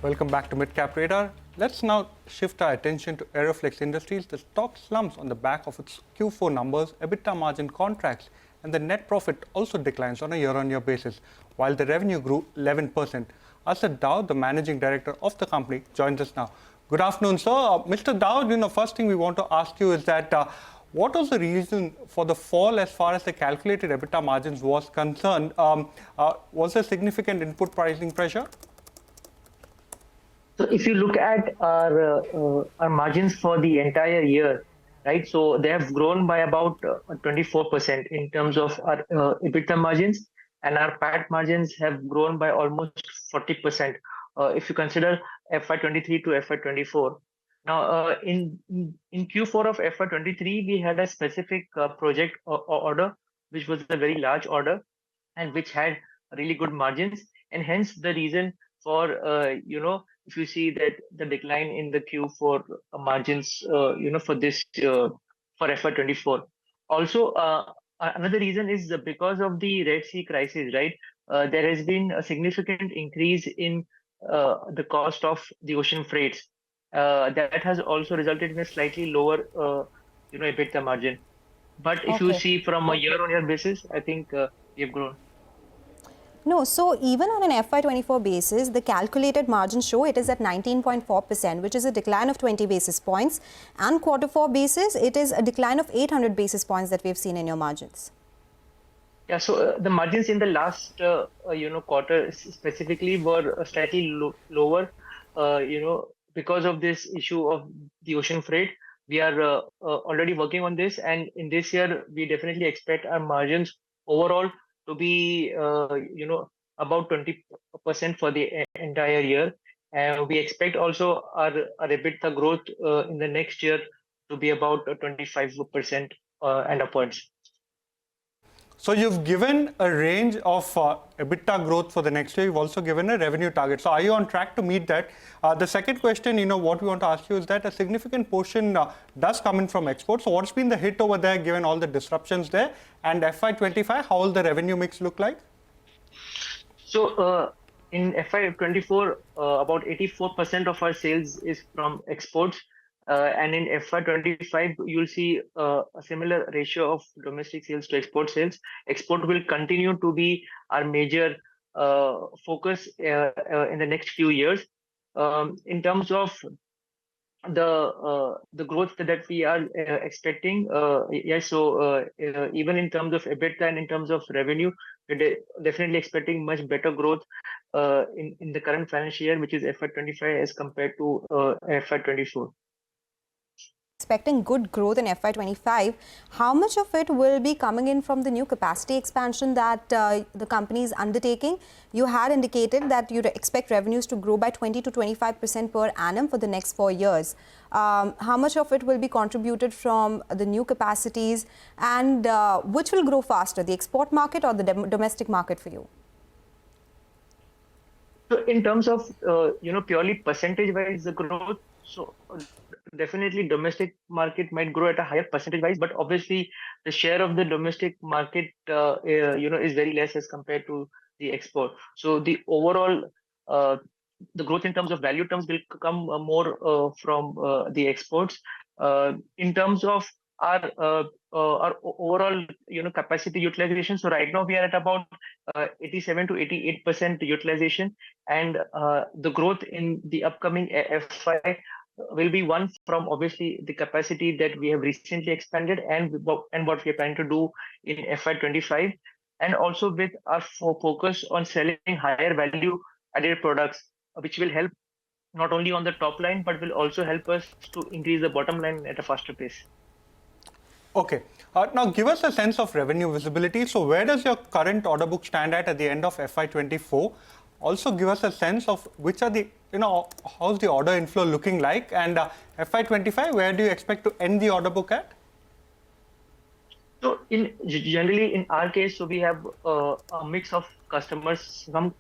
Welcome back to Midcap Radar. Let's now shift our attention to Aeroflex Industries. The stock slumps on the back of its Q4 numbers, EBITDA margin contracts, and the net profit also declines on a year-on-year basis, while the revenue grew 11%. Asad Daud, the managing director of the company, joins us now. Good afternoon, sir. Mr. Daud, first thing we want to ask you is that what was the reason for the fall as far as the calculated EBITDA margins was concerned? Was there significant input pricing pressure? So if you look at our margins for the entire year, right? So they have grown by about 24% in terms of our EBITDA margins, and our PAT margins have grown by almost 40%. If you consider FY23 to FY24. Now, in Q4 of FY23, we had a specific project order, which was a very large order, and which had really good margins, and hence the reason for if you see that the decline in the Q4 margins, for this for FY24. Also, another reason is because of the Red Sea crisis, right? There has been a significant increase in the cost of the ocean freights. That has also resulted in a slightly lower, EBITDA margin. But if you see from a year-on-year basis, I think we have grown. No, so even on an FY24 basis, the calculated margin show it is at 19.4%, which is a decline of 20 basis points. And Q4 basis, it is a decline of 800 basis points that we've seen in your margins. Yeah, so the margins in the last, quarter specifically were slightly lower, because of this issue of the ocean freight. We are already working on this, and in this year, we definitely expect our margins overall to be, about 20% for the entire year. And we expect also our EBITDA growth in the next year to be about 25% and upwards. So you've given a range of EBITDA growth for the next year. You've also given a revenue target. So are you on track to meet that? The second question, what we want to ask you is that a significant portion does come in from exports. So what's been the hit over there given all the disruptions there? And FY25, how will the revenue mix look like? So in FY24, about 84% of our sales is from exports. And in FY25, you'll see a similar ratio of domestic sales to export sales. Export will continue to be our major focus in the next few years. In terms of the growth that we are expecting, so even in terms of EBITDA and in terms of revenue, we're definitely expecting much better growth in the current financial year, which is FY25 as compared to FY24. Expecting good growth in FY25. How much of it will be coming in from the new capacity expansion that the company is undertaking? You had indicated that you expect revenues to grow by 20 to 25% per annum for the next 4 years. How much of it will be contributed from the new capacities, and which will grow faster, the export market or the domestic market for you? So in terms of, purely percentage-wise the growth, so definitely domestic market might grow at a higher percentage-wise, but obviously the share of the domestic market, is very less as compared to the export. So the overall, the growth in terms of value terms will come more from the exports. In terms of our overall, capacity utilization. So right now we are at about 87 to 88% utilization, and the growth in the upcoming FY will be one from obviously the capacity that we have recently expanded and what we are planning to do in FY25, and also with our focus on selling higher value added products, which will help not only on the top line, but will also help us to increase the bottom line at a faster pace. Okay. Now give us a sense of revenue visibility. So where does your current order book stand at the end of FY24? Also give us a sense of which are the, how's the order inflow looking like, and FY25, where do you expect to end the order book at? So generally in our case, so we have a mix of customers. Some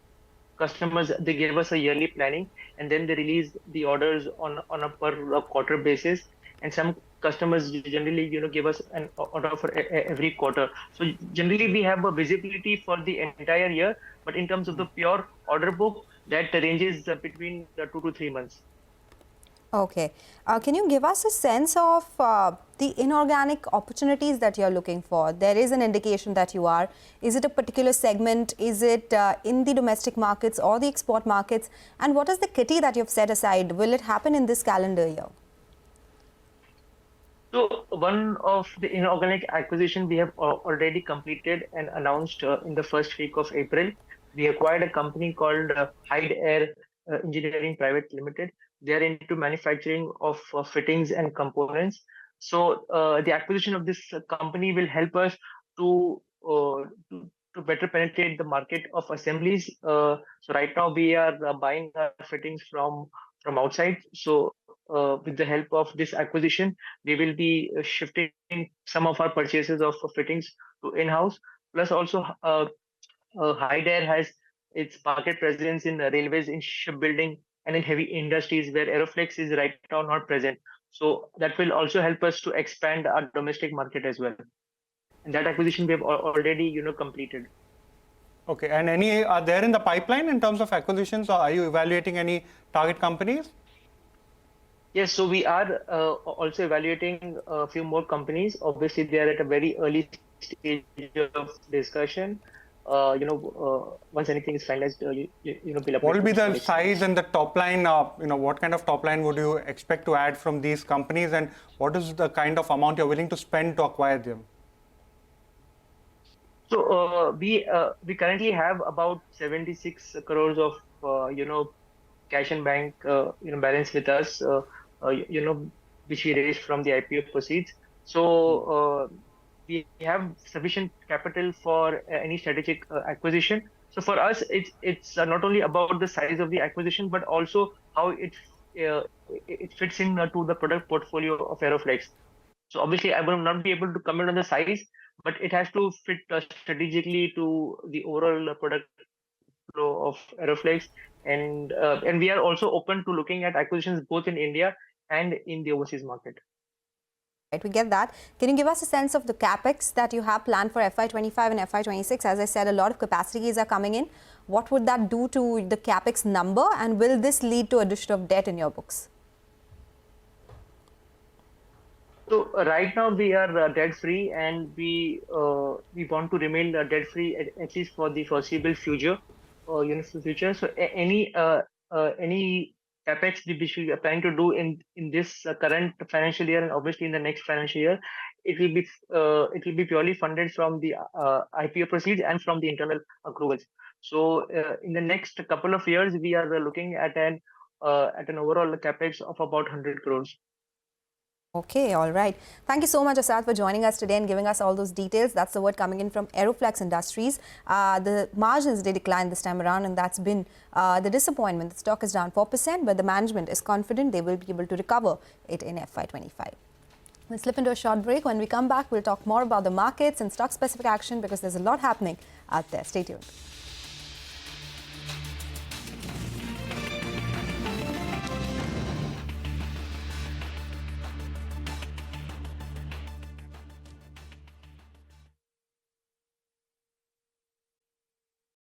customers, they give us a yearly planning, and then they release the orders on a per quarter basis. And some customers generally, give us an order for every quarter. So generally we have a visibility for the entire year, but in terms of the pure order book, that ranges between 2 to 3 months. Okay. Can you give us a sense of the inorganic opportunities that you're looking for? There is an indication that you are. Is it a particular segment? Is it in the domestic markets or the export markets? And what is the kitty that you've set aside? Will it happen in this calendar year? So one of the inorganic acquisition we have already completed and announced in the first week of April. We acquired a company called Iyer Engineering Private Limited. They are into manufacturing of fittings and components. So the acquisition of this company will help us to, to better penetrate the market of assemblies. So right now we are buying our fittings from outside. So with the help of this acquisition, we will be shifting some of our purchases of fittings to in-house. Plus, also, Hyder has its market presence in railways, in shipbuilding, and in heavy industries where Aeroflex is right now not present. So that will also help us to expand our domestic market as well. And that acquisition we have already, completed. Okay, and any are there in the pipeline in terms of acquisitions, or are you evaluating any target companies? Yes, so we are also evaluating a few more companies. Obviously, they are at a very early stage of discussion. Once anything is finalized, we'll update. What will be the size and the top line? What kind of top line would you expect to add from these companies, and what is the kind of amount you're willing to spend to acquire them? So we currently have about 76 crores of cash and bank balance with us. Which we raised from the IPO proceeds. So we have sufficient capital for any strategic acquisition. So for us, it's not only about the size of the acquisition, but also how it fits in to the product portfolio of Aeroflex. So obviously, I will not be able to comment on the size, but it has to fit strategically to the overall product flow of Aeroflex. And we are also open to looking at acquisitions both in India and in the overseas market. Right, we get that. Can you give us a sense of the capex that you have planned for FY25 and FY26? As I said, a lot of capacities are coming in. What would that do to the capex number, and will this lead to addition of debt in your books? So right now we are debt free, and we want to remain debt free at least for the foreseeable future. So any capex which we are planning to do in this current financial year, and obviously in the next financial year, it will be purely funded from the IPO proceeds and from the internal accruals. So in the next couple of years, we are looking at an overall capex of about 100 crores. Okay, all right. Thank you so much, Asad, for joining us today and giving us all those details. That's the word coming in from Aeroflex Industries. The margins, they declined this time around, and that's been the disappointment. The stock is down 4%, but the management is confident they will be able to recover it in FY25. We'll slip into a short break. When we come back, we'll talk more about the markets and stock-specific action, because there's a lot happening out there. Stay tuned.